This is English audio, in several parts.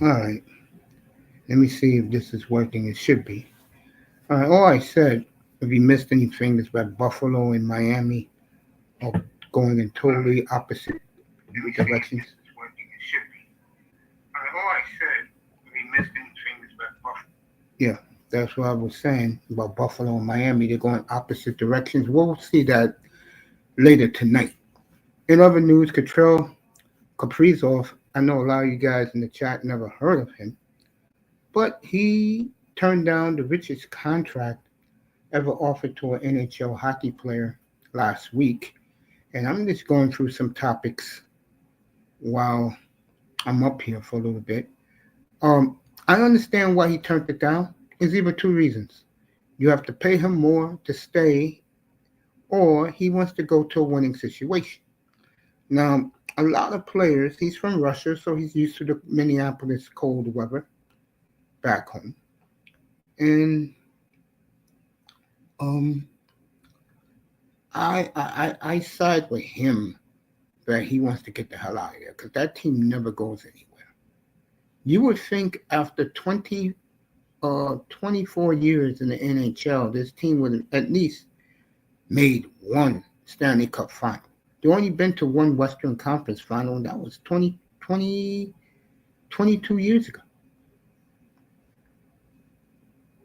All right. Let me see if this is working. It should be. All right. All I said, if you missed anything, is about Buffalo and Miami are going in totally opposite directions. Yeah, that's what I was saying about Buffalo and Miami. They're going opposite directions. We'll see that later tonight. In other news, Kaprizov, I know a lot of you guys in the chat never heard of him, but he turned down the richest contract ever offered to an NHL hockey player last week. And I'm just going through some topics while I'm up here for a little bit. Um, I understand why he turned it down. There's either two reasons. You have to pay him more to stay, or he wants to go to a winning situation. Now, a lot of players, he's from Russia, so he's used to the Minneapolis cold weather back home. And um, I side with him that he wants to get the hell out of there because that team never goes anywhere. You would think after 24 years in the NHL, this team would have at least made one Stanley Cup final. They only been to one Western Conference final, and that was 22 years ago.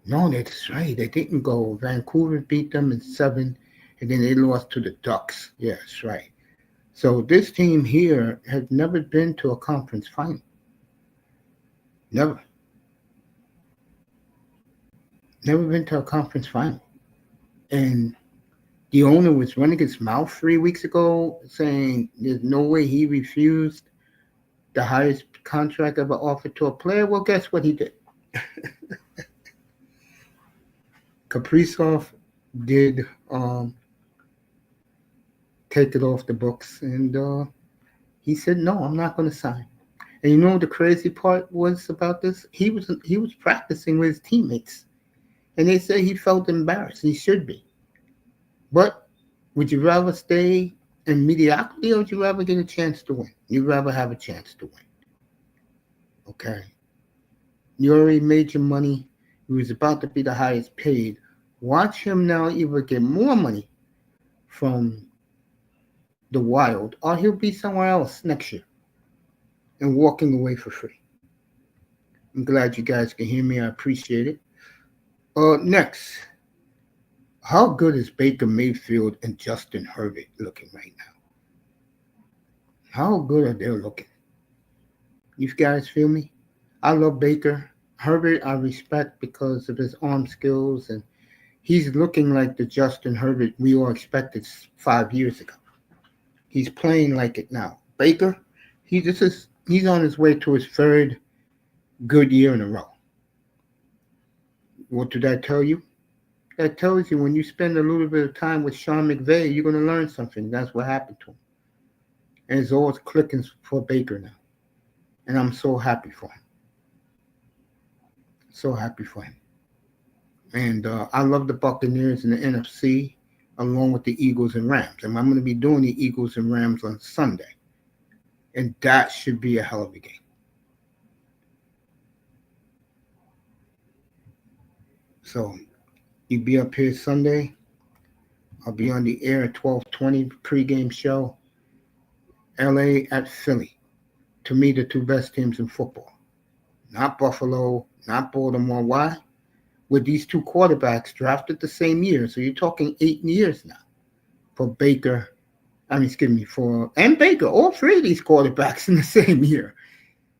No, that's right. They didn't go. Vancouver beat them in 7, and then they lost to the Ducks. Yeah, that's right. So this team here has never been to a conference final. Never. Never been to a conference final. And the owner was running his mouth 3 weeks ago saying there's no way he refused the highest contract ever offered to a player. Well, guess what he did? Kaprizov did take it off the books, and he said, "No, I'm not going to sign." And you know what the crazy part was about this? He was practicing with his teammates, and they said he felt embarrassed. He should be. But would you rather stay in mediocrity, or would you rather get a chance to win? You'd rather have a chance to win. Okay. You already made your money. He was about to be the highest paid. Watch him now either get more money from the Wild, or he'll be somewhere else next year and walking away for free. I'm glad you guys can hear me. I appreciate it. Next, how good is Baker Mayfield and Justin Herbert looking right now? How good are they looking? You guys feel me? I love Baker. Herbert, I respect because of his arm skills, and he's looking like the Justin Herbert we all expected 5 years ago. He's playing like it now. Baker, he's on his way to his third good year in a row. What did that tell you? That tells you when you spend a little bit of time with Sean McVay, you're going to learn something. That's what happened to him. And it's always clicking for Baker now. And I'm so happy for him. So happy for him. And I love the Buccaneers in the NFC along with the Eagles and Rams. And I'm going to be doing the Eagles and Rams on Sunday. And that should be a hell of a game. So you be up here Sunday. I'll be on the air at 12:20 pregame show. LA at Philly. To me, the two best teams in football. Not Buffalo, not Baltimore. Why? With these two quarterbacks drafted the same year. So you're talking 8 years now for Baker. And Baker, all three of these quarterbacks in the same year.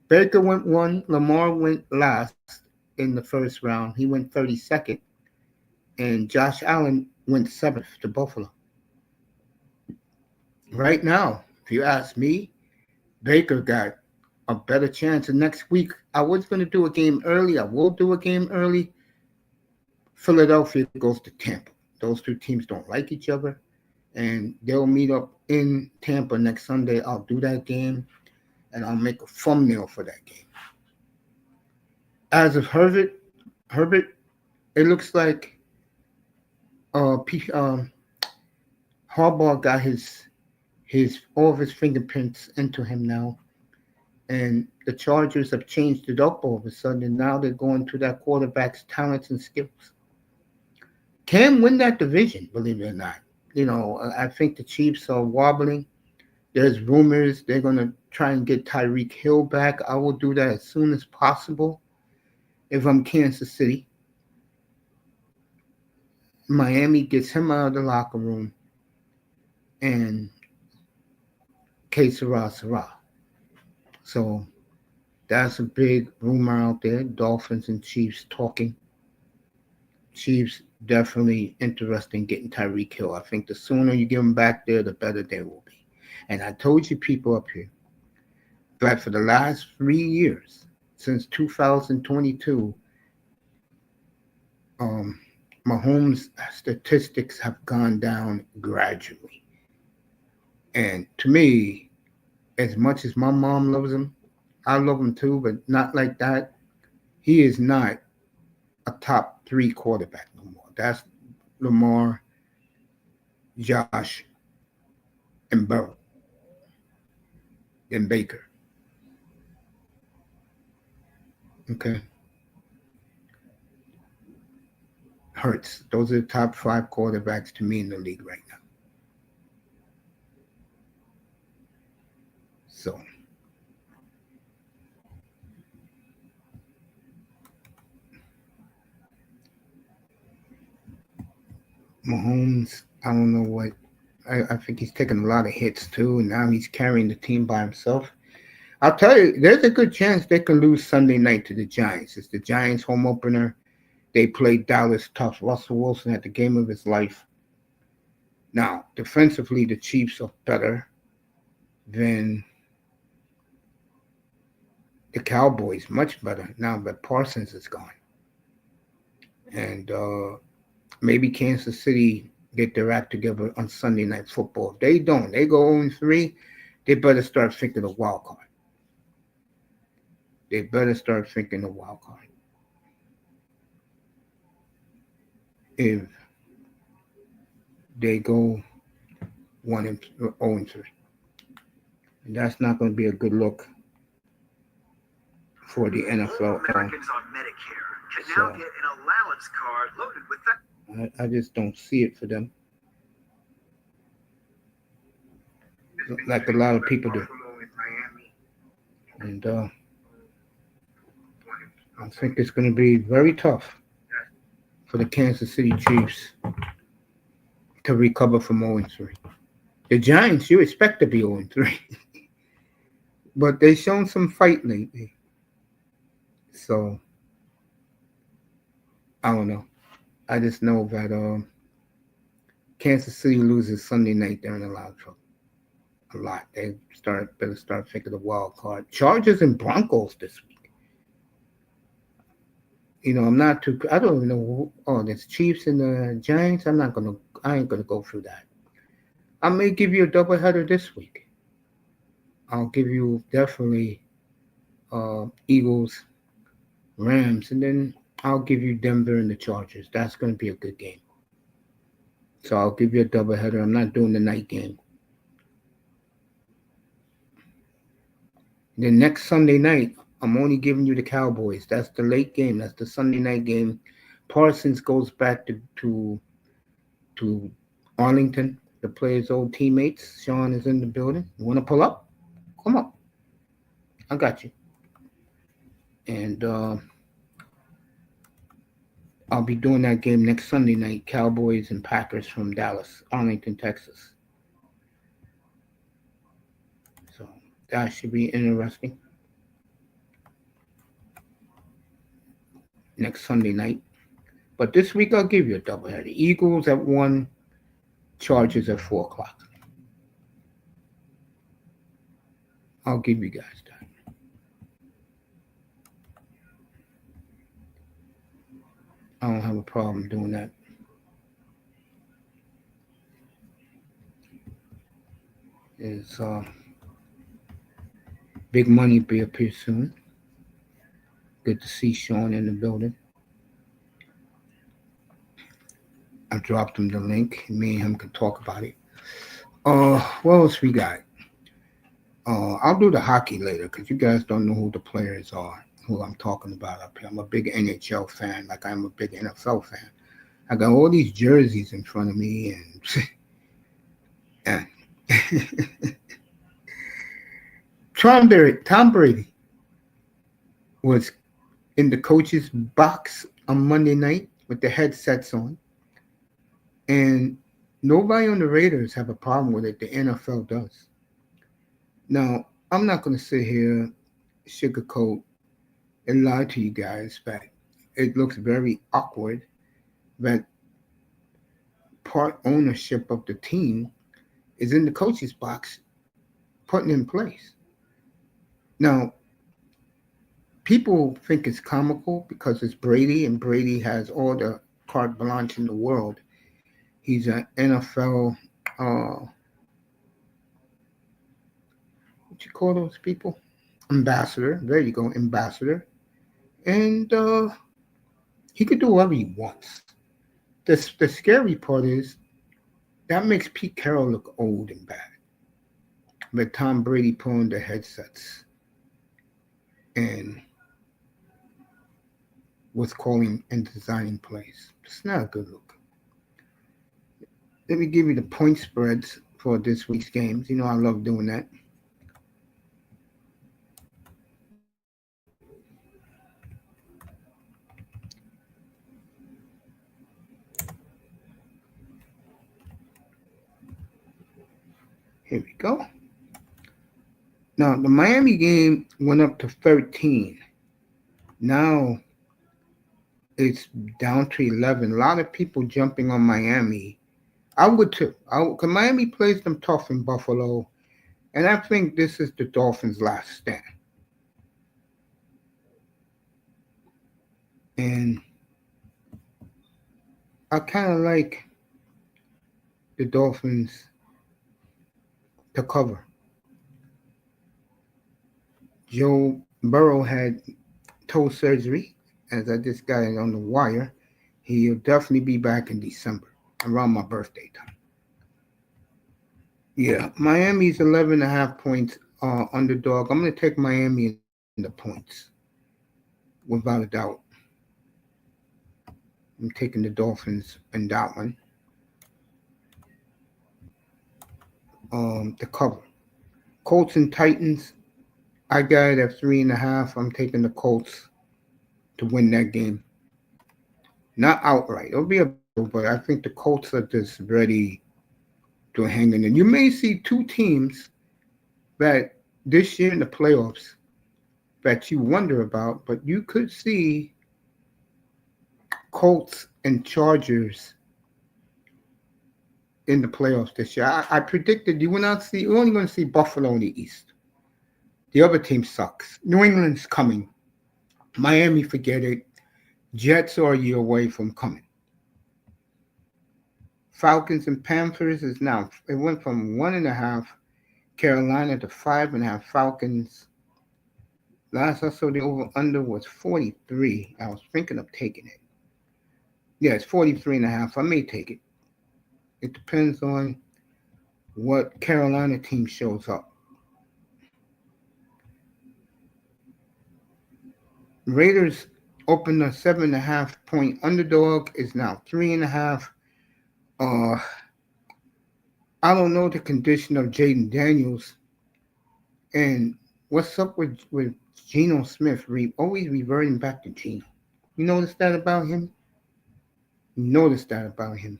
Baker went 1, Lamar went last in the first round. He went 32nd. And Josh Allen went 7th to Buffalo. Right now, if you ask me, Baker got a better chance. And next week, I was going to do a game early. I will do a game early. Philadelphia goes to Tampa. Those two teams don't like each other. And they'll meet up in Tampa next Sunday. I'll do that game. And I'll make a thumbnail for that game. As of Herbert, it looks like Harbaugh got his all of his fingerprints into him now, And the Chargers have changed it up all of a sudden, and now they're going to that quarterback's talents and skills. Can win that division, believe it or not. I think the Chiefs are wobbling. There's rumors they're going to try and get Tyreek Hill back. I will do that as soon as possible if I'm Kansas City. Miami gets him out of the locker room, and K Sarah. So that's a big rumor out there. Dolphins and Chiefs talking. Chiefs definitely interested in getting Tyreek Hill. I think the sooner you get him back there, the better they will be. And I told you people up here that for the last 3 years, since 2022, um, Mahomes' statistics have gone down gradually. And to me, as much as my mom loves him, I love him too, but not like that. He is not a top three quarterback no more. That's Lamar, Josh, and Burrow, and Baker. Okay. Hurts. Those are the top five quarterbacks to me in the league right now. So Mahomes, I don't know what. I think he's taking a lot of hits too, and now he's carrying the team by himself. I'll tell you, there's a good chance they can lose Sunday night to the Giants. It's the Giants' home opener. They played Dallas tough. Russell Wilson had the game of his life. Now, defensively, the Chiefs are better than the Cowboys, much better now that Parsons is gone. And maybe Kansas City get their act together on Sunday Night Football. If they don't, they go 0-3, they better start thinking of wild card. They better start thinking of wild card. If they go 0-3. And that's not going to be a good look for the N.F.L. Americans on Medicare can now get an allowance card loaded with that. I just don't see it for them. Like a lot of people do. And I think it's going to be very tough for the Kansas City Chiefs to recover from 0-3. The Giants, you expect to be 0-3. But they've shown some fight lately. So, I don't know. I just know that Kansas City loses Sunday night, they're in a lot of trouble. A lot. They better start thinking the wild card. Chargers and Broncos this week. I'm not too. I don't even know. There's Chiefs and the Giants. I ain't gonna go through that. I may give you a doubleheader this week. I'll give you definitely Eagles, Rams, and then I'll give you Denver and the Chargers. That's going to be a good game. So I'll give you a doubleheader. I'm not doing the night game. Then next Sunday night, I'm only giving you the Cowboys. That's the late game. That's the Sunday night game. Parsons goes back to Arlington to play his old teammates. Sean is in the building. You want to pull up? Come on. I got you. And I'll be doing that game next Sunday night. Cowboys and Packers from Dallas, Arlington, Texas. So that should be interesting. Next Sunday night. But this week I'll give you a doubleheader. Eagles at 1, Chargers at 4 o'clock. I'll give you guys that. I don't have a problem doing that. Is big money be up here soon. Good to see Sean in the building. I dropped him the link. Me and him can talk about it. What else we got? I'll do the hockey later because you guys don't know who the players are, who I'm talking about up here. I'm a big NHL fan, like I'm a big N.F.L fan. I got all these jerseys in front of me, and Tom Brady was in the coach's box on Monday night with the headsets on, and nobody on the Raiders have a problem with it. The NFL does. Now, I'm not going to sit here, sugarcoat, and lie to you guys, but it looks very awkward that part ownership of the team is in the coach's box putting in place. Now, people think it's comical because it's Brady, and Brady has all the carte blanche in the world. He's an NFL, what you call those people? Ambassador. There you go, ambassador. And he could do whatever he wants. The scary part is that makes Pete Carroll look old and bad. But Tom Brady put on the headsets and was calling and designing plays. It's not a good look. Let me give you the point spreads for this week's games. You know I love doing that. Here we go. Now the Miami game went up to 13. Now it's down to 11. A lot of people jumping on Miami. I would too. Cause Miami plays them tough in Buffalo, and I think this is the Dolphins' last stand. And I kind of like the Dolphins to cover. Joe Burrow had toe surgery, as I just got it on the wire. He'll definitely be back in December, around my birthday time. Yeah, Miami's 11.5 points underdog. I'm going to take Miami in the points, without a doubt. I'm taking the Dolphins in that one. The cover. Colts and Titans. I got it at 3.5. I'm taking the Colts to win that game. Not outright. It'll be a battle, but I think the Colts are just ready to hang in there. You may see two teams that this year in the playoffs that you wonder about, but you could see Colts and Chargers in the playoffs this year. I predicted you will not see. You're only going to see Buffalo in the East. The other team sucks. New England's coming. Miami, forget it. Jets are a year away from coming. Falcons and Panthers is now. It went from 1.5 Carolina to 5.5 Falcons. Last I saw the over under was 43. I was thinking of taking it. Yeah, it's 43.5. I may take it. It depends on what Carolina team shows up. Raiders opened a 7.5 point underdog, is now 3.5. Uh, I don't know the condition of Jaden Daniels and what's up with Geno Smith. Always reverting back to Geno. You notice that about him? Notice that about him.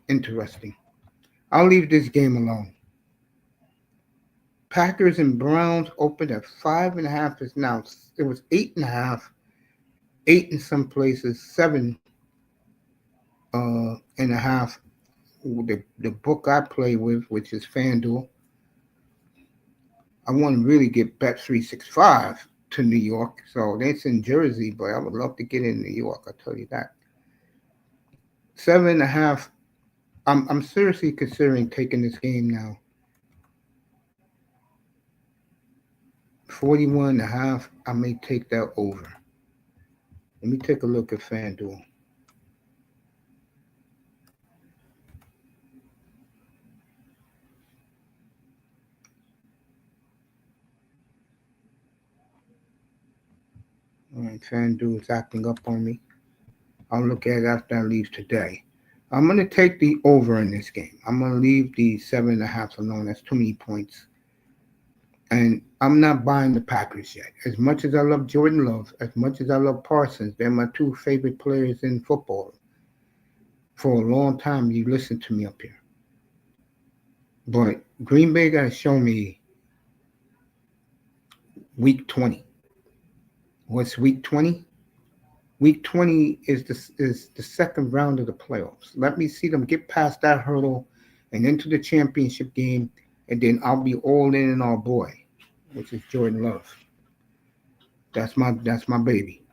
Interesting. I'll leave this game alone. Packers and Browns opened at 5.5. Is now it was 8.5, 8 in some places, 7.5. The book I play with, which is FanDuel. I want to really get Bet365 to New York, so that's in Jersey, but I would love to get in New York. I'll tell you that. 7.5. I'm seriously considering taking this game now. 41.5. I may take that over. Let me take a look at FanDuel. All right, FanDuel's acting up on me. I'll look at it after I leave today. I'm going to take the over in this game. I'm going to leave the 7.5 alone. That's too many points. And I'm not buying the Packers yet. As much as I love Jordan Love, as much as I love Parsons, they're my two favorite players in football. For a long time, you listened to me up here. But Green Bay got to show me week 20. What's week 20? Week 20 is the second round of the playoffs. Let me see them get past that hurdle and into the championship game, and then I'll be all in on our boy, which is Jordan Love. That's my baby.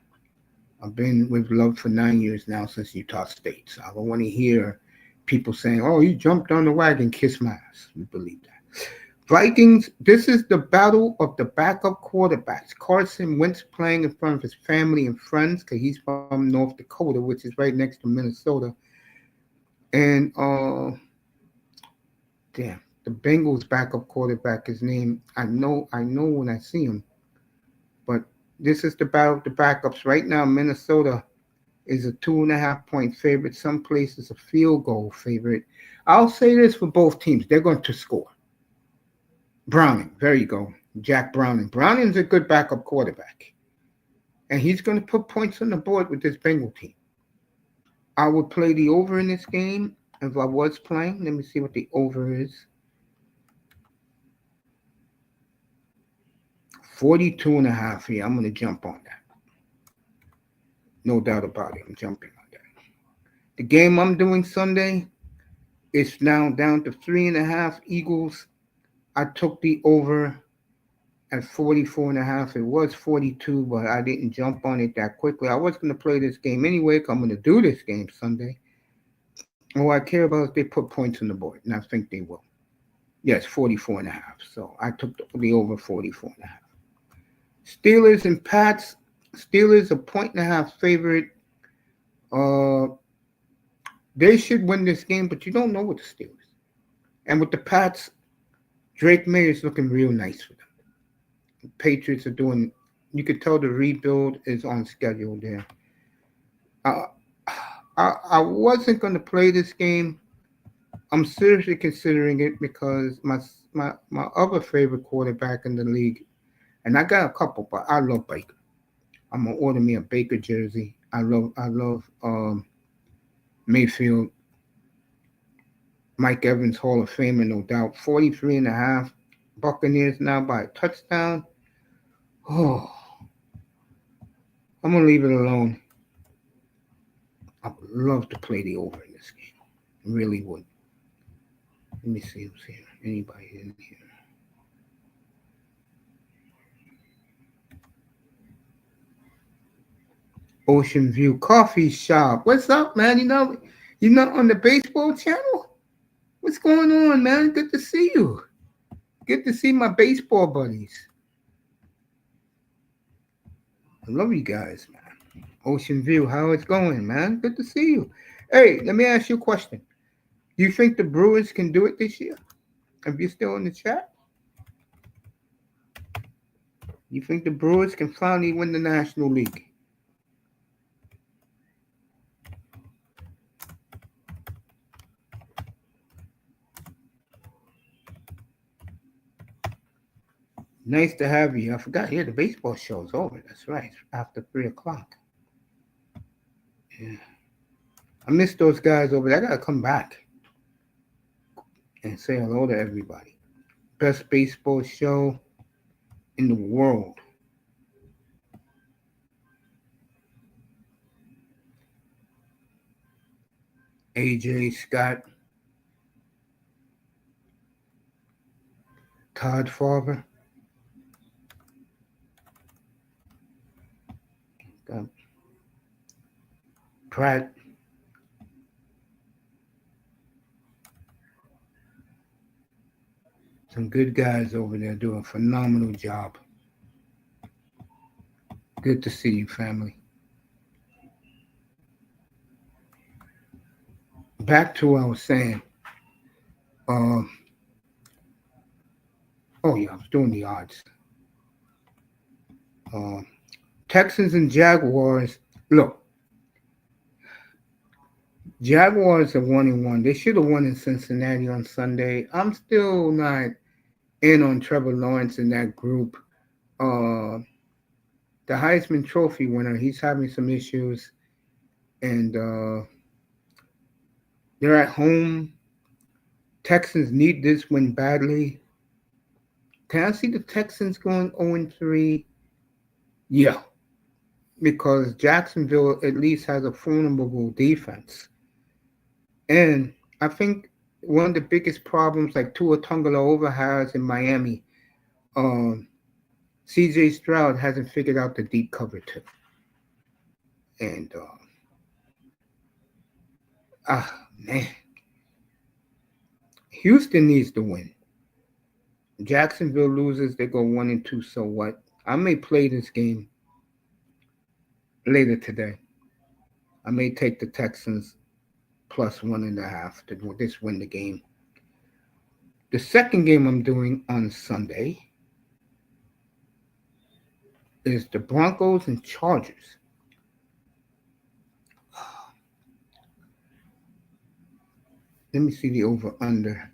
I've been with Love for 9 years now since Utah State. So I don't want to hear people saying, "Oh, you jumped on the wagon, kiss my ass." We believe that. Vikings, this is the battle of the backup quarterbacks. Carson Wentz playing in front of his family and friends because he's from North Dakota, which is right next to Minnesota. And damn, the Bengals backup quarterback, his name, I know when I see him. But this is the battle of the backups. Right now, Minnesota is a 2.5 point favorite. Some places a field goal favorite. I'll say this for both teams. They're going to score. Browning, there you go. Jack Browning. Browning's a good backup quarterback. And he's going to put points on the board with this Bengal team. I would play the over in this game if I was playing. Let me see what the over is. 42.5 here. I'm going to jump on that. No doubt about it. I'm jumping on that. The game I'm doing Sunday is now down to 3.5 Eagles. I took the over at 44.5. It was 42, but I didn't jump on it that quickly. I was going to play this game anyway. I'm going to do this game Sunday. All I care about is they put points on the board, and I think they will. Yes, 44.5. So I took the over 44.5. Steelers and Pats. Steelers a 1.5 favorite. Uh, they should win this game, but you don't know with the Steelers. And with the Pats, Drake May is looking real nice for them. The Patriots are doing. You could tell the rebuild is on schedule there. Uh, I wasn't going to play this game. I'm seriously considering it because my other favorite quarterback in the league, and I got a couple, but I love Baker. I'm gonna order me a Baker jersey. I love Mayfield, Mike Evans, Hall of Famer, no doubt. 43.5. Buccaneers now by a touchdown. Oh, I'm gonna leave it alone. I would love to play the over in this game. Really would. Let me see who's here. Anybody in here? Ocean View Coffee Shop. What's up, man? You not on the baseball channel? What's going on, man? Good to see you. Good to see my baseball buddies. I love you guys, man. Ocean View, how it's going, man? Good to see you. Hey, let me ask you a question. Do you think the Brewers can do it this year? If you're still in the chat, you think the Brewers can finally win the National League? Nice to have you. I forgot. Yeah, the baseball show's over. That's right. After 3 o'clock. Yeah. I miss those guys over there. I gotta come back and say hello to everybody. Best baseball show in the world. AJ Scott, Todd Farber, got Pratt, some good guys over there doing a phenomenal job. Good to see you, family. Back to what I was saying. Uh, oh yeah, I was doing the odds. Uh, Texans and Jaguars. Look, Jaguars are 1-1. They should have won in Cincinnati on Sunday. I'm still not in on Trevor Lawrence in that group. Uh, the Heisman Trophy winner, he's having some issues, and they're at home. Texans need this win badly. Can I see the Texans going 0-3? Yeah, because Jacksonville at least has a formidable defense. And I think one of the biggest problems, like Tua Tagovailoa has in Miami, um, CJ Stroud hasn't figured out the deep cover too. And man, Houston needs to win. Jacksonville loses, they go 1-2. So what? I may play this game later today. I may take the Texans plus 1.5 to this win the game. The second game I'm doing on Sunday is the Broncos and Chargers. Let me see the over under.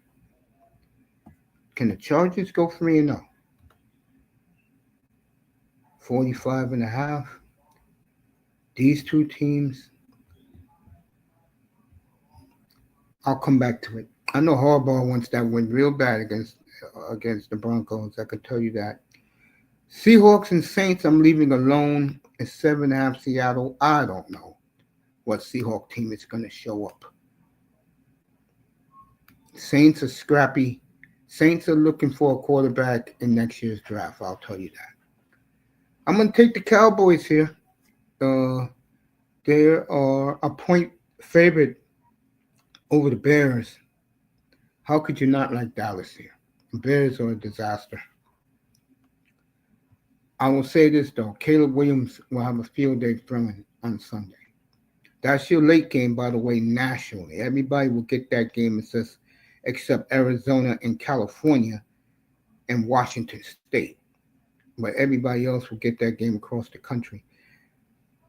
Can the Chargers go 3-0? 45.5. These two teams, I'll come back to it. I know Harbaugh wants that win real bad against the Broncos. I could tell you that. Seahawks and Saints, I'm leaving alone. It's 7.5 Seattle. I don't know what Seahawk team is going to show up. Saints are scrappy. Saints are looking for a quarterback in next year's draft. I'll tell you that. I'm going to take the Cowboys here. They are a point favorite over the Bears. How could you not like Dallas here? The Bears are a disaster. I will say this, though. Caleb Williams will have a field day throwing on Sunday. That's your late game, by the way, nationally. Everybody will get that game except Arizona and California and Washington State. But everybody else will get that game across the country.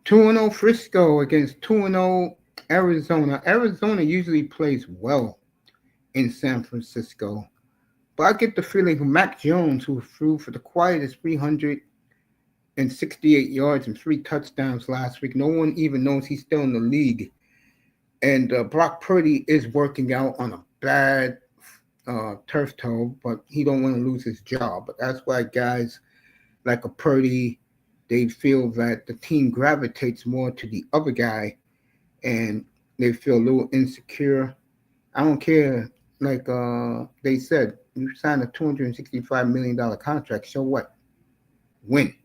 2-0 Frisco against 2-0 Arizona. Arizona usually plays well in San Francisco. But I get the feeling from Mac Jones, who threw for the quietest 368 yards and 3 touchdowns last week. No one even knows he's still in the league. And Brock Purdy is working out on a bad turf toe, but he don't want to lose his job. But that's why guys like a Purdy, they feel that the team gravitates more to the other guy, and they feel a little insecure. I don't care. Like they said, you signed a $265 million contract. So what? Win.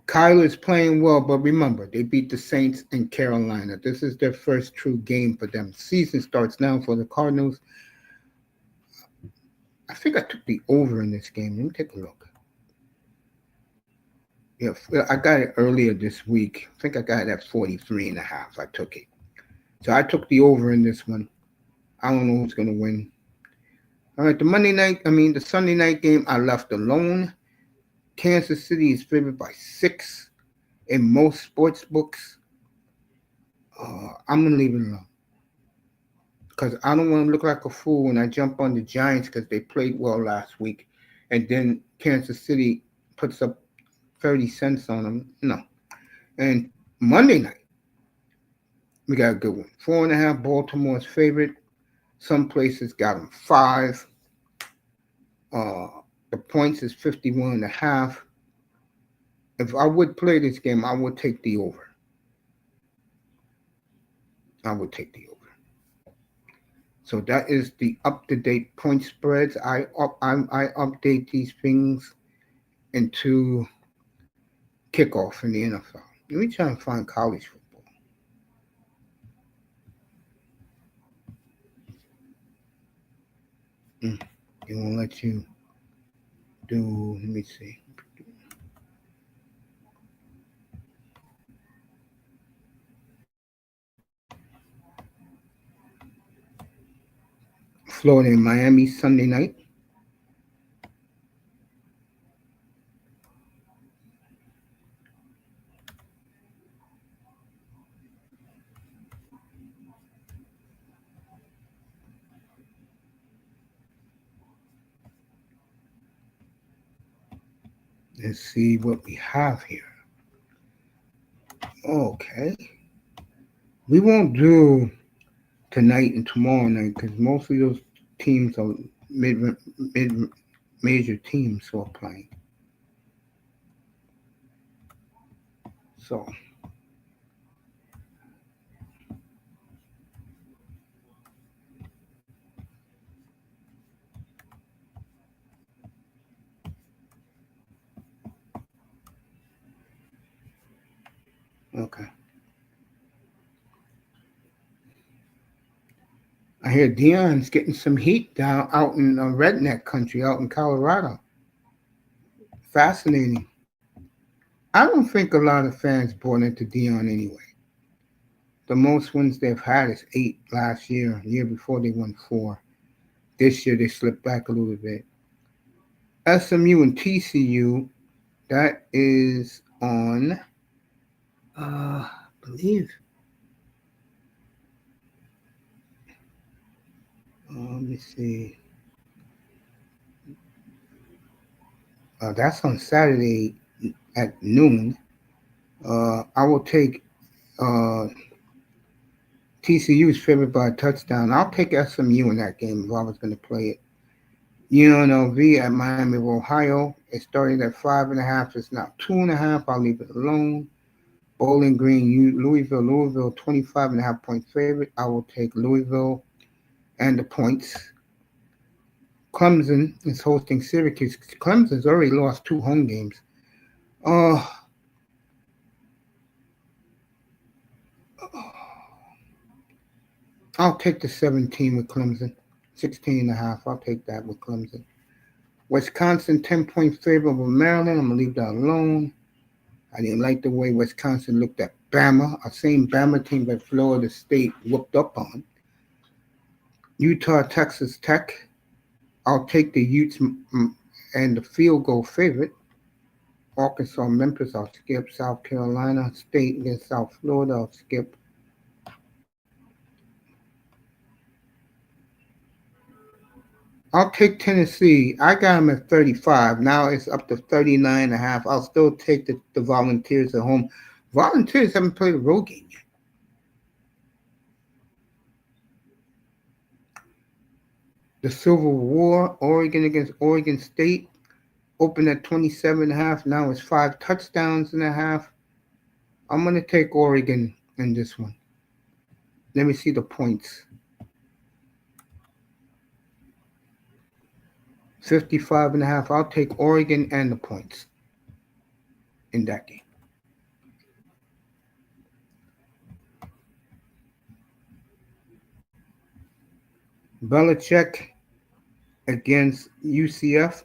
Kyler's playing well, but remember, they beat the Saints in Carolina. This is their first true game for them. Season starts now for the Cardinals. I think I took the over in this game. Let me take a look. Yeah, I got it earlier this week. I think I got it at 43.5. I took it. So I took the over in this one. I don't know who's going to win. All right, the Sunday night game, I left alone. Kansas City is favored by 6 in most sports books. I'm going to leave it alone. Because I don't want to look like a fool when I jump on the Giants because they played well last week. And then Kansas City puts up 30 cents on them. No. And Monday night, we got a good one. 4.5 Baltimore's favorite. Some places got them 5. The points is 51.5. If I would play this game, I would take the over. I would take the over. So that is the up-to-date point spreads. I update these things into kickoff in the NFL. Let me try and find college football. It won't let you do. Let me see. Florida and Miami Sunday night. Let's see what we have here. Okay. We won't do tonight and tomorrow night because most of those teams are mid major teams who are playing. So, okay. I hear Dion's getting some heat down out in redneck country, out in Colorado. Fascinating. I don't think a lot of fans bought into Dion anyway. The most wins they've had is 8 last year. The year before they won 4. This year they slipped back a little bit. SMU and TCU, that is on, I believe, let me see. That's on Saturday at noon. I will take uh, TCU's favored by a touchdown. I'll take SMU in that game if I was going to play it. UNLV at Miami of Ohio. It started at 5.5. It's now 2.5. I'll leave it alone. Bowling Green, Louisville. Louisville, 25.5 point favorite. I will take Louisville and the points. Clemson is hosting Syracuse. Clemson's already lost 2 home games. Uh, I'll take the 17 with Clemson. 16.5. I'll take that with Clemson. Wisconsin, 10 point favorite over Maryland. I'm going to leave that alone. I didn't like the way Wisconsin looked at Bama, a same Bama team that Florida State whooped up on. Utah, Texas Tech. I'll take the Utes and the field goal favorite. Arkansas, Memphis, I'll skip. South Carolina State against South Florida, I'll skip. I'll take Tennessee. I got them at 35. Now it's up to 39.5. I'll still take the Volunteers at home. Volunteers haven't played a road game yet. The Civil War, Oregon against Oregon State, opened at 27.5. Now it's 5 touchdowns and a half. I'm going to take Oregon in this one. Let me see the points. 55.5. I'll take Oregon and the points in that game. Belichick against UCF.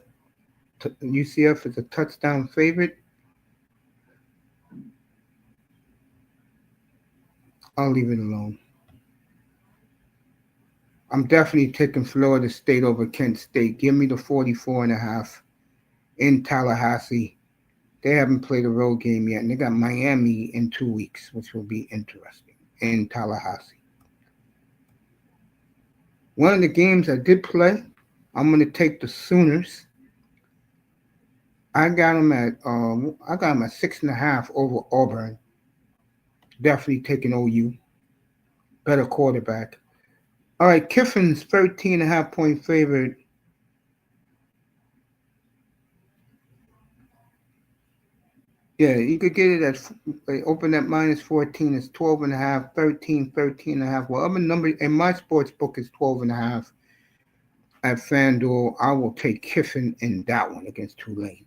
UCF is a touchdown favorite. I'll leave it alone. I'm definitely taking Florida State over Kent State. Give me the 44.5 in Tallahassee. They haven't played a road game yet, and they got Miami in 2 weeks, which will be interesting in Tallahassee. One of the games I did play, I'm going to take the Sooners. I got them at 6.5 over Auburn. Definitely taking OU. Better quarterback. All right, Kiffin's 13.5 point favorite. Yeah, you could get it at open at minus 14. It's 12.5, 13, 13.5. Well, other number in my sports book is 12.5 at FanDuel. I will take Kiffin in that one against Tulane.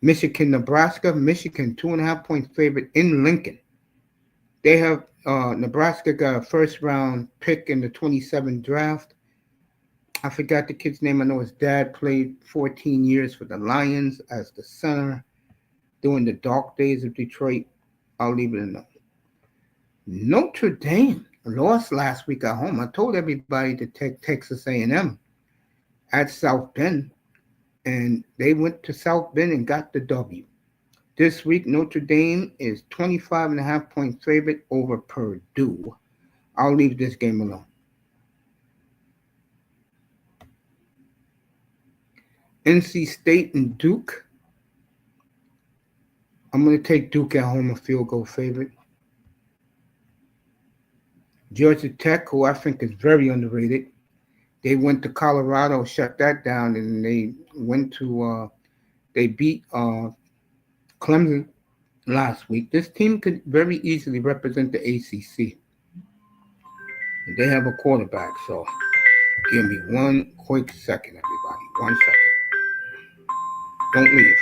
Michigan, Nebraska. Michigan 2.5 point favorite in Lincoln. They have Nebraska got a first round pick in the 27 draft. I forgot the kid's name. I know his dad played 14 years for the Lions as the center during the dark days of Detroit. I'll leave it alone. Notre Dame lost last week at home. I told everybody to take Texas A&M at South Bend, and they went to South Bend and got the W. This week, Notre Dame is 25.5 point favorite over Purdue. I'll leave this game alone. NC State and Duke. I'm going to take Duke at home, a field goal favorite. Georgia Tech, who I think is very underrated. They went to Colorado, shut that down, and they beat Clemson last week. This team could very easily represent the ACC. They have a quarterback, so give me one quick second, everybody. 1 second. Don't leave.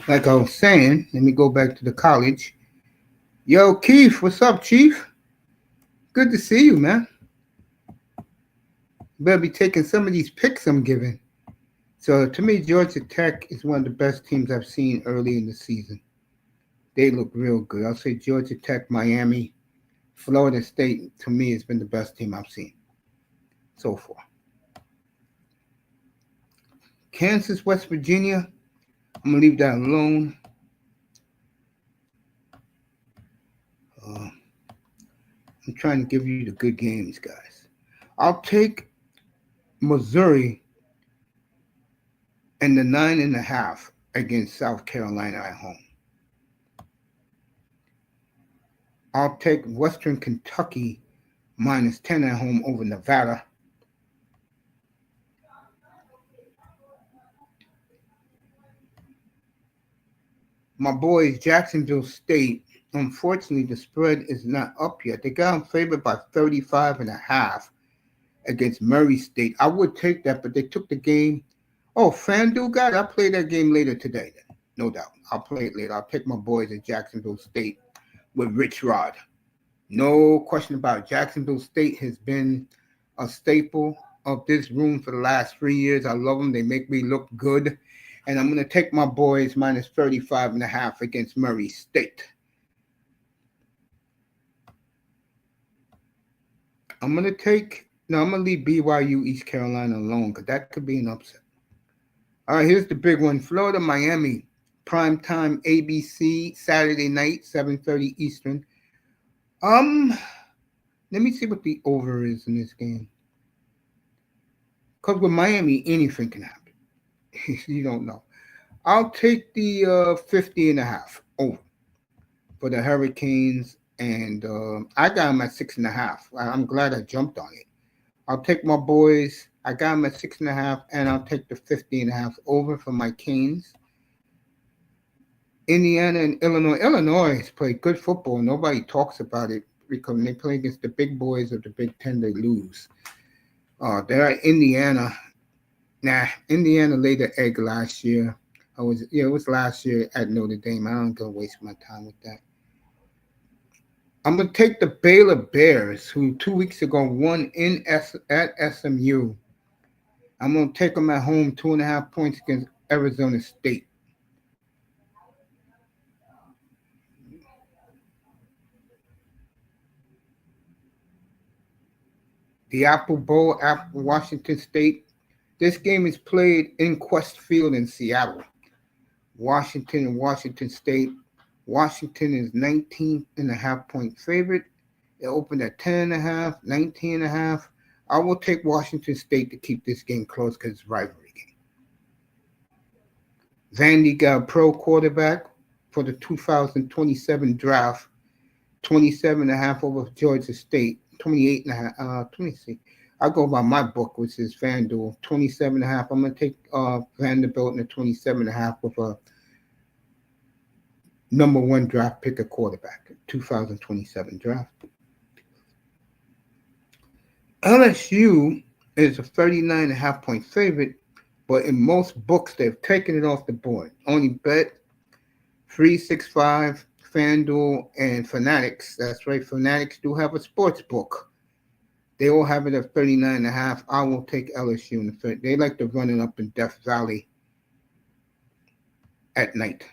Like I was saying, let me go back to the college. Yo, Keith, what's up, Chief? Good to see you, man. You better be taking some of these picks I'm giving. So to me, Georgia Tech is one of the best teams I've seen early in the season. They look real good. I'll say Georgia Tech, Miami, Florida State. To me, has been the best team I've seen so far. Kansas, West Virginia. I'm gonna leave that alone. Uh, I'm trying to give you the good games, guys. I'll take Missouri and the 9.5 against South Carolina at home. I'll take Western Kentucky -10 at home over Nevada. My boys, Jacksonville State. Unfortunately, the spread is not up yet. They got them favored by 35.5 against Murray State. I would take that, but they took the game. Oh, FanDuel got it. I'll play that game later today, then. No doubt. I'll play it later. I'll pick my boys at Jacksonville State with Rich Rod. No question about it. Jacksonville State has been a staple of this room for the last 3 years. I love them. They make me look good. And I'm going to take my boys -35.5 against Murray State. I'm going to take No, I'm gonna leave BYU East Carolina alone because that could be an upset. All right, here's the big one: Florida, Miami, prime time ABC Saturday night, 7:30 Eastern. Um, Let me see what the over is in this game. Because with Miami, anything can happen. You don't know. I'll take the 50 and a half over for the Hurricanes. And I got them at 6.5. I'm glad I jumped on it. I'll take my boys. I got them at 6.5, and I'll take the 50 and a half over for my Canes. Indiana and Illinois. Illinois has played good football. Nobody talks about it because when they play against the big boys of the Big Ten, they lose. They're at Indiana. Nah, Indiana laid the egg last year. It was last year at Notre Dame. I don't gonna waste my time with that. I'm gonna take the Baylor Bears, who 2 weeks ago won at SMU. I'm gonna take them at home, 2.5 points against Arizona State. The Apple Bowl at Washington State. This game is played in Quest Field in Seattle. Washington and Washington State. Washington is 19.5 point favorite. It opened at 10.5, 19.5. I will take Washington State to keep this game close because it's a rivalry game. Vandy got a pro quarterback for the 2027 draft, 27.5 over Georgia State, 28.5. 26. I go by my book, which is FanDuel, 27.5. I'm going to take Vanderbilt in the 27.5 with a number one draft pick a quarterback, 2027 draft. LSU is a 39.5 point favorite, but in most books they've taken it off the board. Only bet 365, FanDuel, and Fanatics. That's right, Fanatics do have a sports book. They all have it at 39.5. I will take LSU in the third. They like to run it up in Death Valley at night.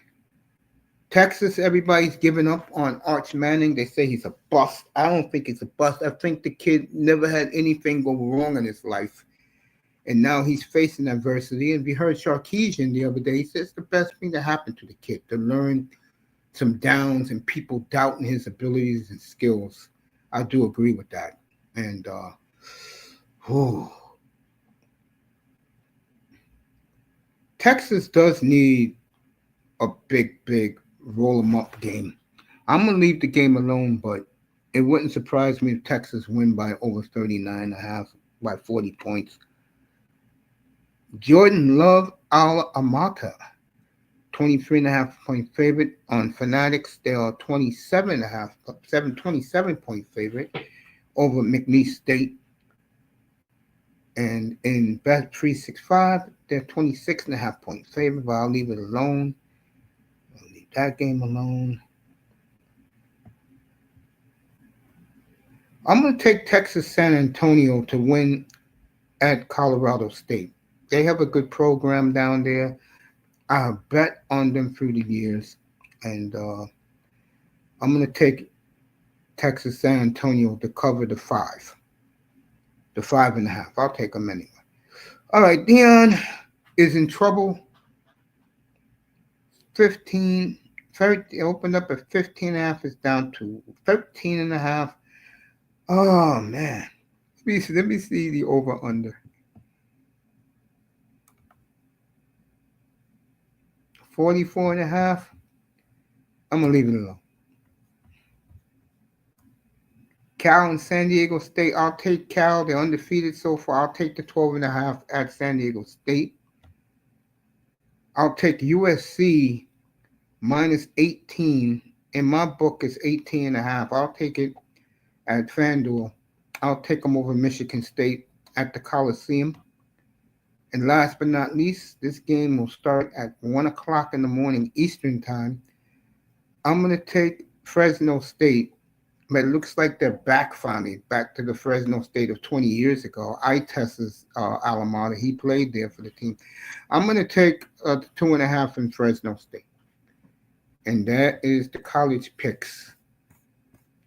Texas, everybody's giving up on Arch Manning. They say he's a bust. I don't think he's a bust. I think the kid never had anything go wrong in his life. And now he's facing adversity. And we heard Sarkisian the other day. He says it's the best thing that happened to the kid, to learn some downs and people doubting his abilities and skills. I do agree with that. And Texas does need a big roll 'em up game. I'm gonna leave the game alone, but it wouldn't surprise me if Texas win by over 39.5 by 40 points. Jordan Love M.I.T.A, 23.5 point favorite on Fanatics. They are 27 point favorite over McNeese State. And in Bet 365, they're 26.5 point favorite, but I'll leave it alone. I'll leave that game alone. I'm going to take Texas San Antonio to win at Colorado State. They have a good program down there. I have bet on them through the years. And I'm going to take Texas San Antonio to cover the 5.5. I'll take them anyway. All right, Dion is in trouble. 15, 30, opened up at 15.5. It's down to 13.5. Oh, man. Let me see the over-under. 44.5. I'm going to leave it alone. Cal and San Diego State. I'll take Cal. They're undefeated so far. I'll take the 12.5 at San Diego State. I'll take USC minus 18. In my book, it's 18.5. I'll take it at FanDuel. I'll take them over Michigan State at the Coliseum. And last but not least, this game will start at 1 o'clock in the morning Eastern Time. I'm going to take Fresno State, but it looks like they're back finally, back to the Fresno State of 20 years ago. I-Tessa's alma mater. He played there for the team. I'm going to take 2.5 in Fresno State. And that is the college picks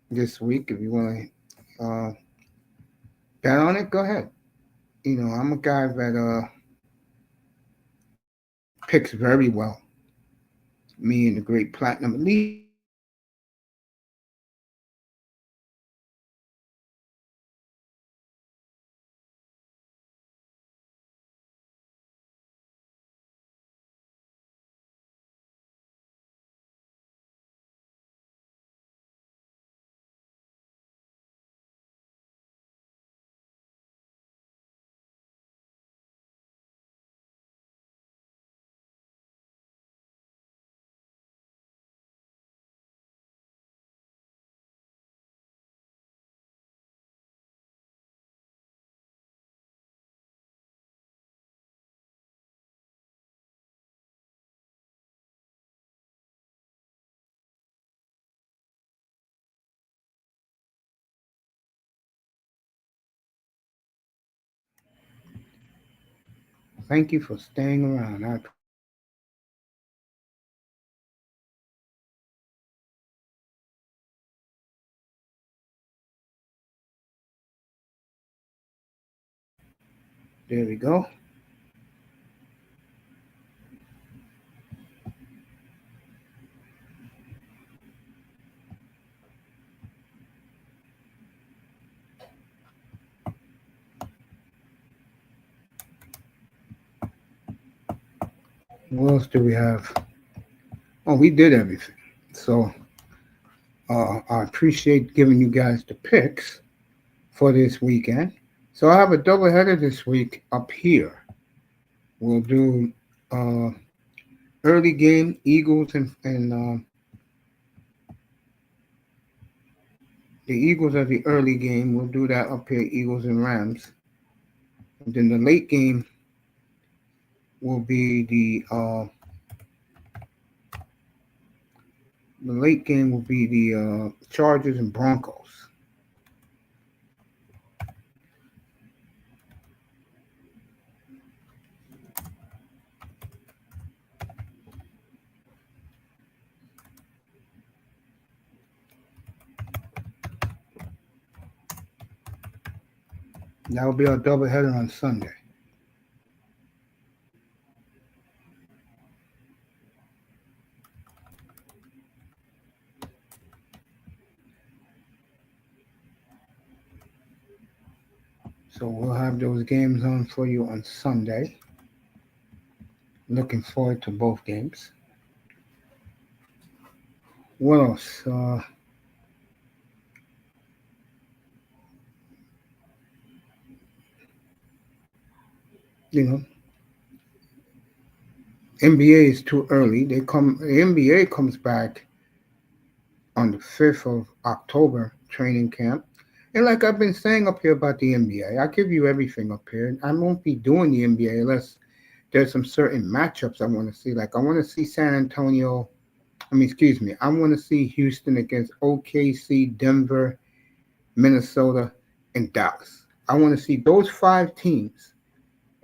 this week. If you want to Bet on it. Go ahead. I'm a guy that picks very well. Me and the great Platinum Elite. Thank you for staying around. I appreciate it. There we go. What else do we have? Oh, we did everything. So I appreciate giving you guys the picks for this weekend. So I have a doubleheader this week up here. We'll do uh, early game Eagles and the Eagles are the early game. We'll do that up here, Eagles and Rams. And then the late game will be the Chargers and Broncos. That will be our doubleheader on Sunday. So we'll have those games on for you on Sunday. Looking forward to both games. What else? You know, NBA is too early. The NBA comes back on the 5th of October training camp. And like I've been saying up here about the NBA, I give you everything up here. I won't be doing the NBA unless there's some certain matchups I want to see. Like I want to see San Antonio. I mean, excuse me. I want to see Houston against OKC, Denver, Minnesota, and Dallas. I want to see those five teams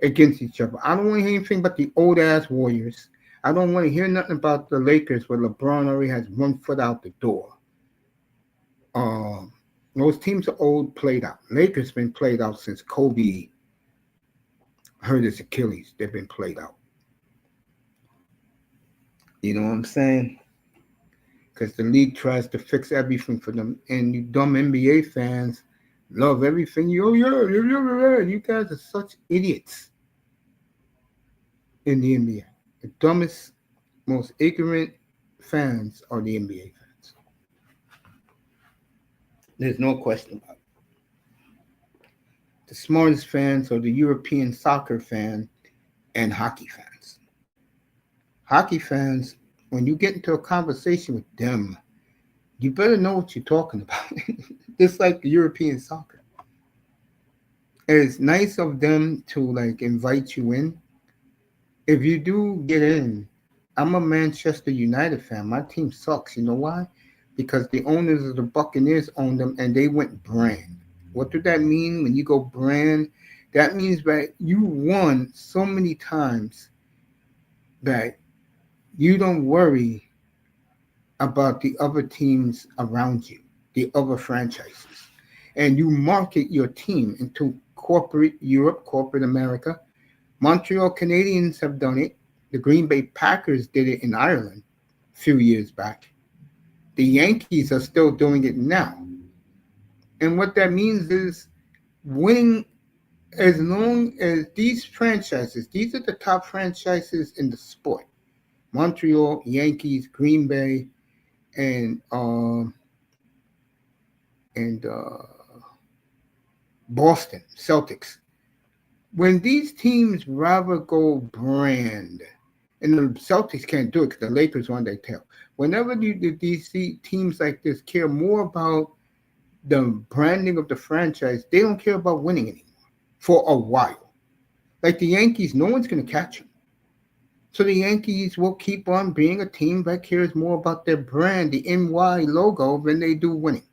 against each other. I don't want to hear anything but the old ass Warriors. I don't want to hear nothing about the Lakers where LeBron already has one foot out the door. Um, those teams are old, played out. Lakers been played out since Kobe hurt his Achilles. They've been played out. You know what I'm saying? Because the league tries to fix everything for them, and you dumb NBA fans love everything. You guys are such idiots in the NBA. The dumbest, most ignorant fans are the NBA fans. There's no question about it. The smartest fans are the European soccer fan and hockey fans. Hockey fans, when you get into a conversation with them, you better know what you're talking about. Just like the European soccer. It's nice of them to like invite you in. If you do get in, I'm a Manchester United fan. My team sucks. You know why? Because the owners of the Buccaneers own them and they went brand. What did that mean when you go brand? That means that you won so many times that you don't worry about the other teams around you, the other franchises. and you market your team into corporate Europe, corporate America. Montreal Canadiens have done it. The Green Bay Packers did it in Ireland a few years back. The Yankees are still doing it now. And what that means is winning as long as these franchises, these are the top franchises in the sport. Montreal, Yankees, Green Bay, and and Boston Celtics. When these teams rather go brand, and the Celtics can't do it because the Lakers are on their tail. Whenever these teams like this care more about the branding of the franchise, they don't care about winning anymore for a while. Like the Yankees, no one's going to catch them. So the Yankees will keep on being a team that cares more about their brand, the NY logo, than they do winning.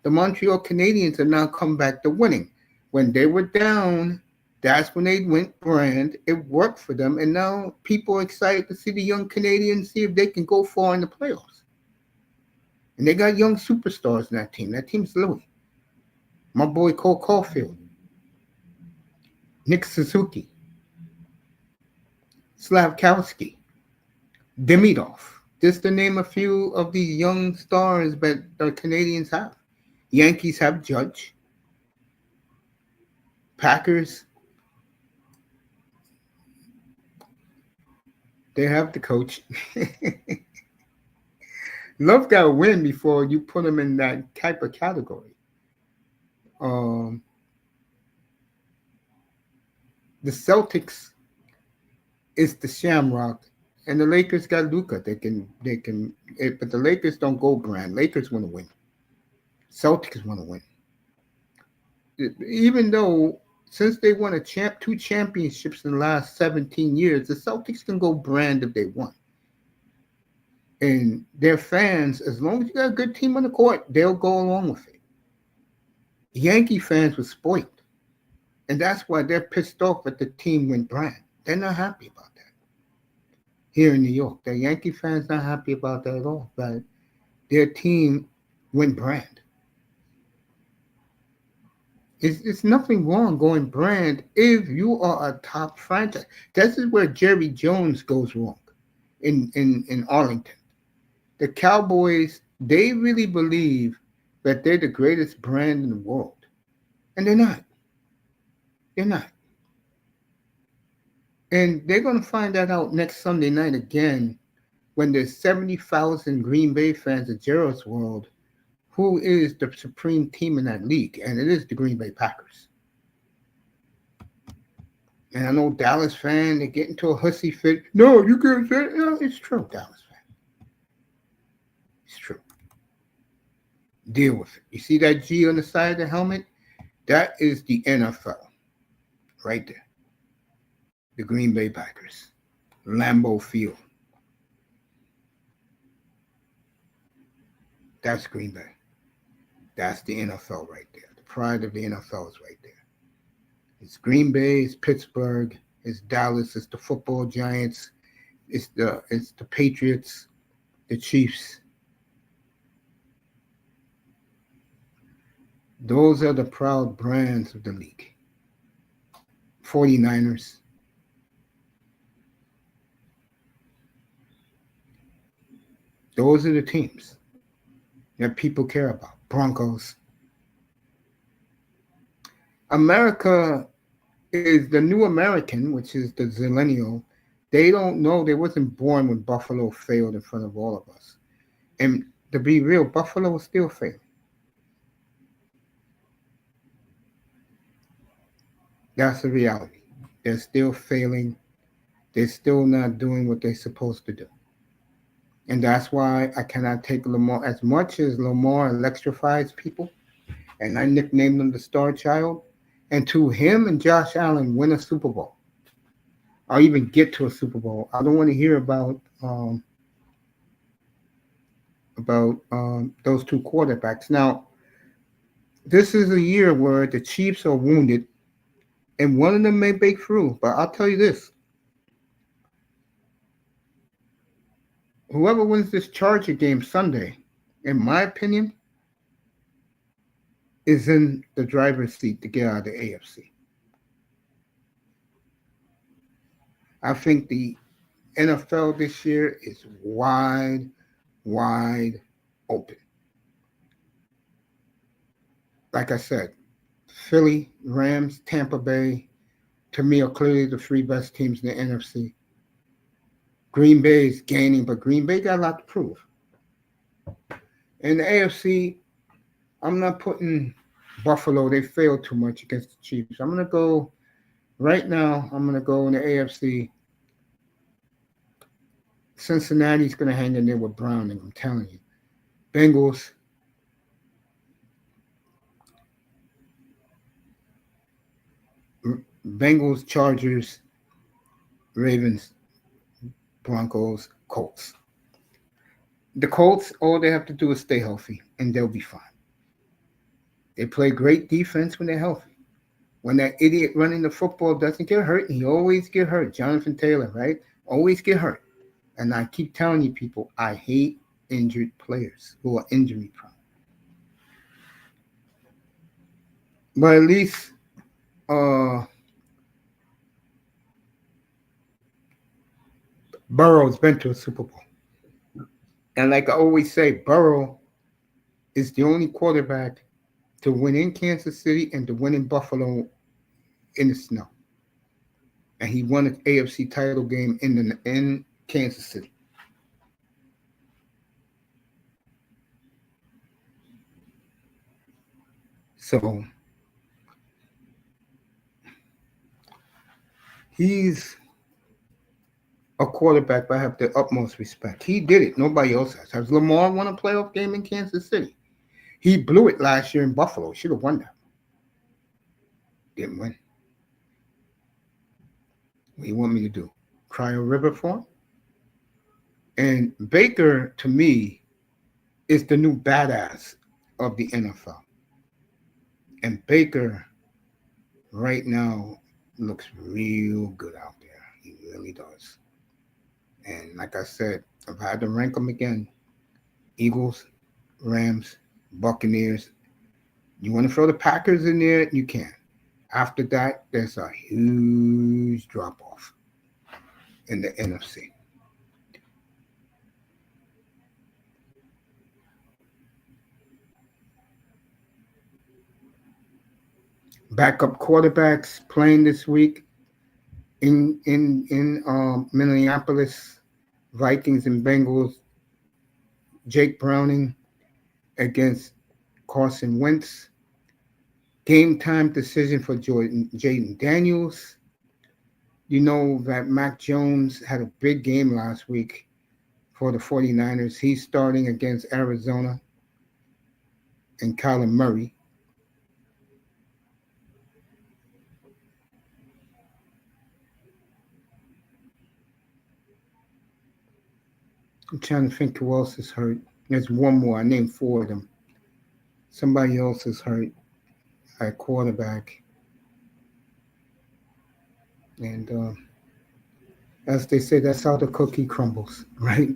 The Montreal Canadiens have now come back to winning. When they were down, that's when they went brand. It worked for them, and now people are excited to see the young Canadians see if they can go far in the playoffs. And they got young superstars in that team. That team's Louis. My boy Cole Caulfield, Nick Suzuki, Slavkowski, Demidov. Just to name a few of these young stars that the Canadians have. Yankees have Judge. Packers, they have the coach. Love got to win before you put them in that type of category. The Celtics is the Shamrock, and the Lakers got Luka. But the Lakers don't go brand. Lakers want to win. Celtics want to win. Even though since they won two championships in the last 17 years, the Celtics can go brand if they want. And their fans, as long as you got a good team on the court, they'll go along with it. Yankee fans were spoiled. And that's why they're pissed off that the team went brand. They're not happy about that. Here in New York, the Yankee fans not happy about that at all. But their team went brand. It's nothing wrong going brand if you are a top franchise. This is where Jerry Jones goes wrong in Arlington. The Cowboys, they really believe that they're the greatest brand in the world. And they're not. They're not. And they're going to find that out next Sunday night again when there's 70,000 Green Bay fans at Gerald's World, who is the supreme team in that league, and it is the Green Bay Packers. And I know Dallas fan, they get into a hussy fit. No, you can't say it. No, it's true, Dallas fan. It's true. Deal with it. You see that G on the side of the helmet? That is the N.F.L. right there. The Green Bay Packers. Lambeau Field. That's Green Bay. That's the N.F.L. right there. The pride of the N.F.L. is right there. It's Green Bay, it's Pittsburgh, it's Dallas, it's the football giants, it's the Patriots, the Chiefs. Those are the proud brands of the league. 49ers. Those are the teams that people care about. Broncos. America is the new American, which is the Zillennial. They don't know. They wasn't born when Buffalo failed in front of all of us. And to be real, Buffalo is still failing. That's the reality. They're still failing. They're still not doing what they're supposed to do. And that's why I cannot take Lamar. As much as Lamar electrifies people, and I nicknamed him the Star Child, and to him and Josh Allen win a Super Bowl, or even get to a Super Bowl, I don't want to hear about those two quarterbacks. Now, this is a year where the Chiefs are wounded, and one of them may break through. But I'll tell you this. Whoever wins this Charger game Sunday, in my opinion, is in the driver's seat to get out of the AFC. I think the NFL this year is wide open. Like I said, Philly, Rams, Tampa Bay, to me, are clearly the three best teams in the NFC. Green Bay is gaining, but Green Bay got a lot to prove. In the AFC, I'm not putting Buffalo. They failed too much against the Chiefs. I'm going to go right now. I'm going to go in the AFC. Cincinnati's going to hang in there with Browning. I'm telling you. Bengals. Bengals, Chargers, Ravens, Broncos, Colts. The Colts, all they have to do is stay healthy, and they'll be fine. They play great defense when they're healthy. When that idiot running the football doesn't get hurt, he always get hurt. Jonathan Taylor, right? Always get hurt. And I keep telling you people, I hate injured players who are injury prone. But at least Burrow's been to a Super Bowl. And like I always say, Burrow is the only quarterback to win in Kansas City and to win in Buffalo in the snow. And he won an AFC title game in Kansas City. So he's a quarterback I have the utmost respect. He did it. Nobody else has. Has Lamar won a playoff game in Kansas City? He blew it last year in Buffalo. Should have won that. Didn't win. What do you want me to do? Cry a river for him? And Baker, to me, is the new badass of the NFL. And Baker, right now, looks real good out there. He really does. And like I said, if I had to rank them again, Eagles, Rams, Buccaneers. You want to throw the Packers in there? You can. After that, there's a huge drop off in the NFC. Backup quarterbacks playing this week in Minneapolis, Vikings and Bengals. Jake Browning against Carson Wentz. Game time decision for Jaden Daniels. You know that Mac Jones had a big game last week for the 49ers. He's starting against Arizona and Kyler Murray. I'm trying to think who else is hurt. There's one more. I named four of them. Somebody else is hurt at quarterback. And as they say, that's how the cookie crumbles, right?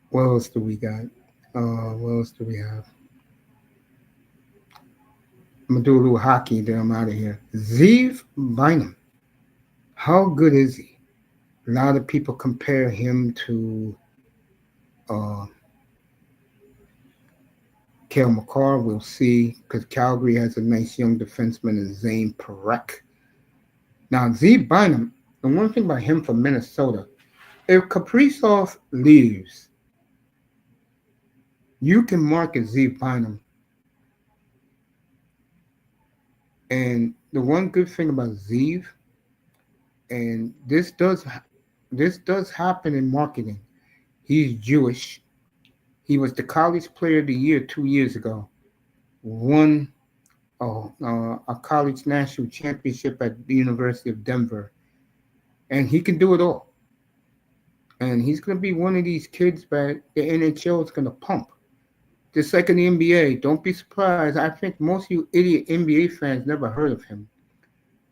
What else do we got? What else do we have? I'm going to do a little hockey, then I'm out of here. Zeev Bynum. How good is he? A lot of people compare him to Cale McCarr. We'll see, because Calgary has a nice young defenseman in Zane Parekh. Now, Zeev Bynum, the one thing about him from Minnesota, if Kaprizov leaves, you can market Zeev Bynum. And the one good thing about Zeev, and this does happen in marketing. He's Jewish. He was the college player of the year 2 years ago. Won a college national championship at the University of Denver. And he can do it all. And he's going to be one of these kids that the NHL is going to pump. Just like in the NBA, don't be surprised. I think most of you idiot NBA fans never heard of him.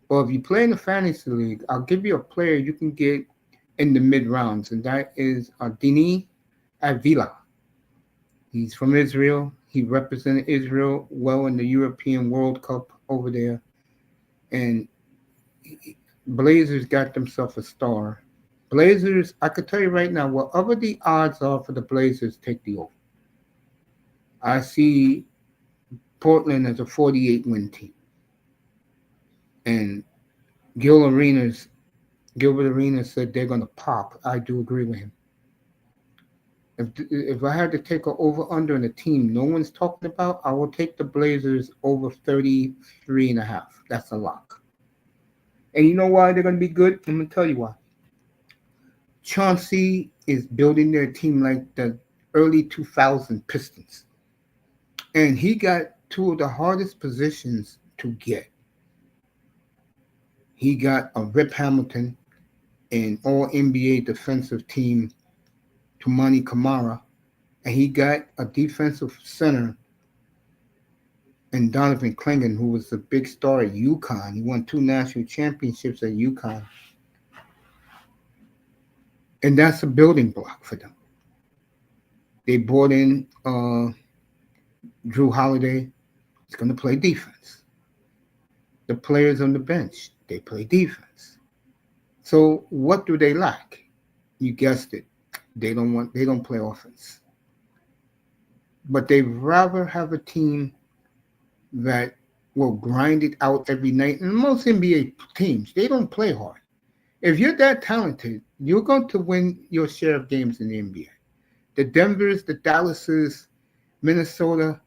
But if you play in the fantasy league, I'll give you a player you can get in the mid rounds, and that is Denis Avila. He's from Israel. He represented Israel well in the European World Cup over there. And Blazers got themselves a star. Blazers, I could tell you right now, whatever the odds are for the Blazers, take the over. I see Portland as a 48 win team. And Gilbert Arenas said they're going to pop. I do agree with him. If I had to take an over under in a team no one's talking about, I will take the Blazers over 33 and a half. That's a lock. And you know why they're going to be good? I'm going to tell you why. Chauncey is building their team like the early 2000 Pistons. And he got two of the hardest positions to get. He got a Rip Hamilton, an all NBA defensive team, Tumani Kamara, and he got a defensive center and Donovan Clingan, who was a big star at UConn. He won 2 national championships at UConn. And that's a building block for them. They brought in Drew Holiday. He's going to play defense. The players on the bench, they play defense. So what do they lack? You guessed it. They don't play offense. But they'd rather have a team that will grind it out every night. And most NBA teams, they don't play hard. If you're that talented, you're going to win your share of games in the NBA. The Denvers, the Dallases, Minnesota,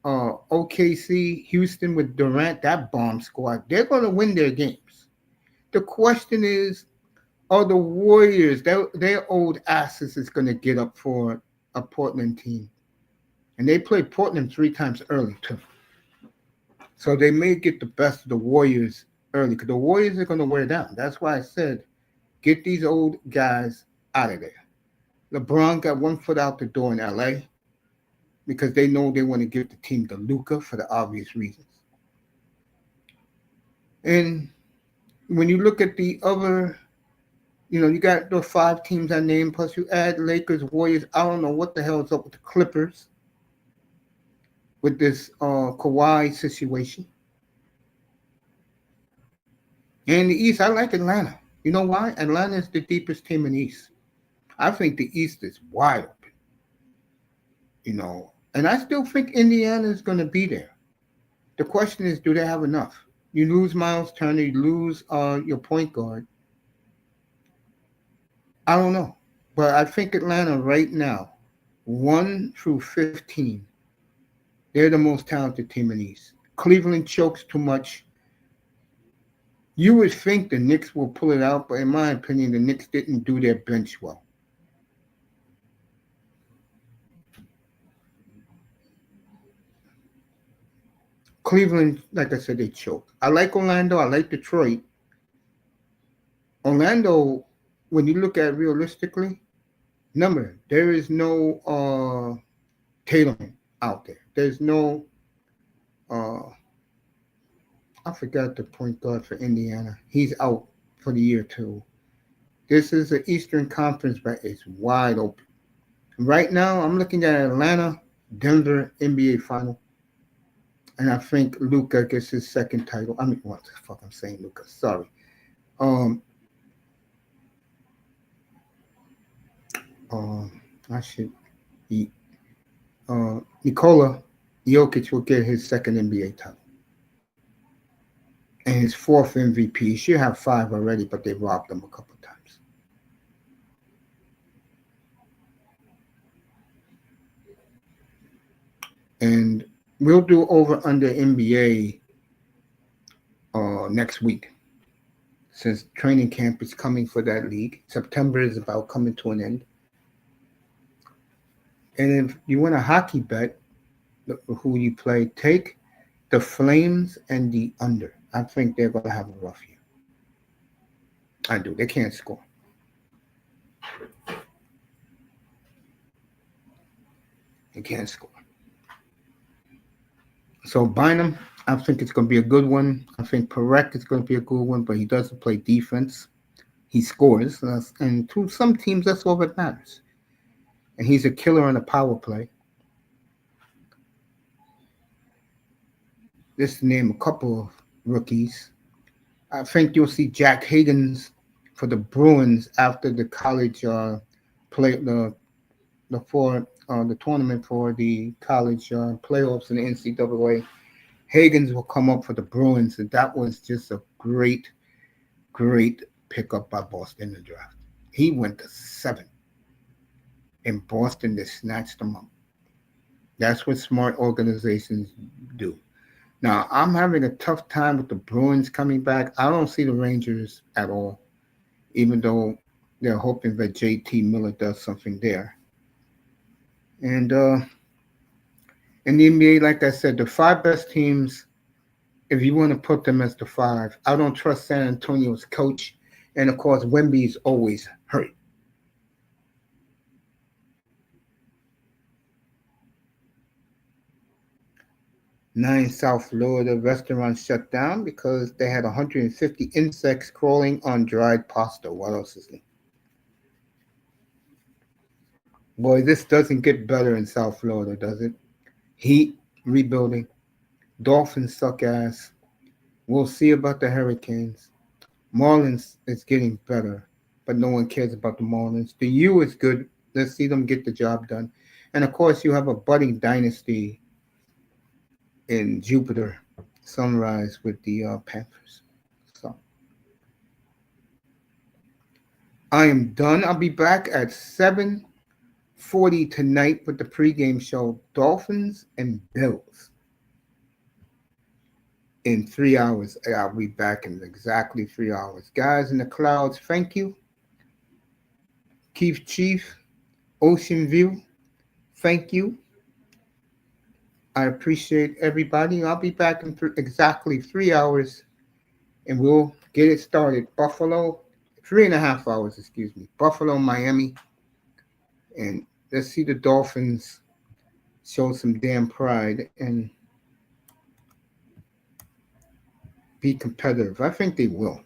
OKC, Houston with Durant, that bomb squad, they're going to win their games. The question is, are the Warriors, their old asses, is going to get up for a Portland team? And they played Portland 3 times early, too. So they may get the best of the Warriors early because the Warriors are going to wear down. That's why I said, get these old guys out of there. LeBron got 1 foot out the door in LA because they know they want to give the team to Luka for the obvious reasons. And when you look at the other, you got the 5 teams I named, plus you add Lakers, Warriors. I don't know what the hell is up with the Clippers with this Kawhi situation. And the East, I like Atlanta. You know why? Atlanta is the deepest team in the East. I think the East is wide open. And I still think Indiana is going to be there. The question is, do they have enough? You lose Miles Turner, you lose your point guard. I don't know. But I think Atlanta right now, 1 through 15, they're the most talented team in the East. Cleveland chokes too much. You would think the Knicks will pull it out, but in my opinion, the Knicks didn't do their bench well. Cleveland, like I said, they choke. I like Orlando. I like Detroit. Orlando, when you look at it realistically, remember, there is no Tatum out there. There's no, I forgot the point guard for Indiana. He's out for the year, too. This is an Eastern Conference, but it's wide open. Right now, I'm looking at Atlanta, Denver, NBA Final. And I think Luka gets his second title. I mean, what the fuck I'm saying, Luka? Sorry. I should eat. Nikola Jokic will get his second NBA title. And his 4th MVP. He should have 5 already, but they robbed him a couple of times. And we'll do over under NBA next week. Since training camp is coming for that league. September is about coming to an end. And if you want a hockey bet, who you play, take the Flames and the under. I think they're going to have a rough year. I do. They can't score. They can't score. So Bynum, I think it's going to be a good one. I think Perek is going to be a good one, but he doesn't play defense. He scores. And to some teams, that's all that matters. and he's a killer on the power play. Just to name a couple of rookies. I think you'll see Jack Higgins for the Bruins after the college play the tournament for the college playoffs in the NCAA. Higgins will come up for the Bruins, and that was just a great pickup by Boston in the draft. He went to 7, and Boston just snatched him up. That's what smart organizations do. Now, I'm having a tough time with the Bruins coming back. I don't see the Rangers at all, even though they're hoping that JT Miller does something there. And in the NBA, like I said, the 5 best teams, if you want to put them as the 5, I don't trust San Antonio's coach. And of course, Wemby's always hurt. Nine South Florida restaurants shut down because they had 150 insects crawling on dried pasta. What else is new? Boy, this doesn't get better in South Florida, does it? Heat rebuilding. Dolphins suck ass. We'll see about the Hurricanes. Marlins is getting better, but no one cares about the Marlins. The U is good. Let's see them get the job done. And of course, you have a budding dynasty in Jupiter Sunrise with the Panthers. So I am done. I'll be back at 7:40 tonight with the pregame show Dolphins and Bills. In 3 hours, I'll be back in exactly 3 hours. Guys in the clouds, thank you. Keith Chief, Ocean View, thank you. I appreciate everybody. I'll be back in exactly 3 hours, and we'll get it started. Buffalo, 3.5 hours, excuse me. Buffalo, Miami, and let's see the Dolphins show some damn pride and be competitive. I think they will.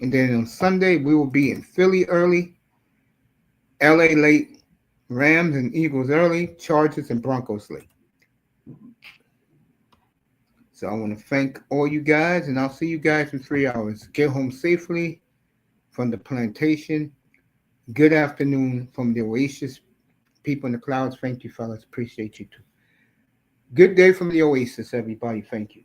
And then on Sunday, we will be in Philly early, LA late, Rams and Eagles early, Chargers and Broncos late. So I want to thank all you guys, and I'll see you guys in 3 hours. Get home safely from the plantation. Good afternoon from the Oasis people in the clouds. Thank you, fellas. Appreciate you too. Good day from the Oasis, everybody. Thank you.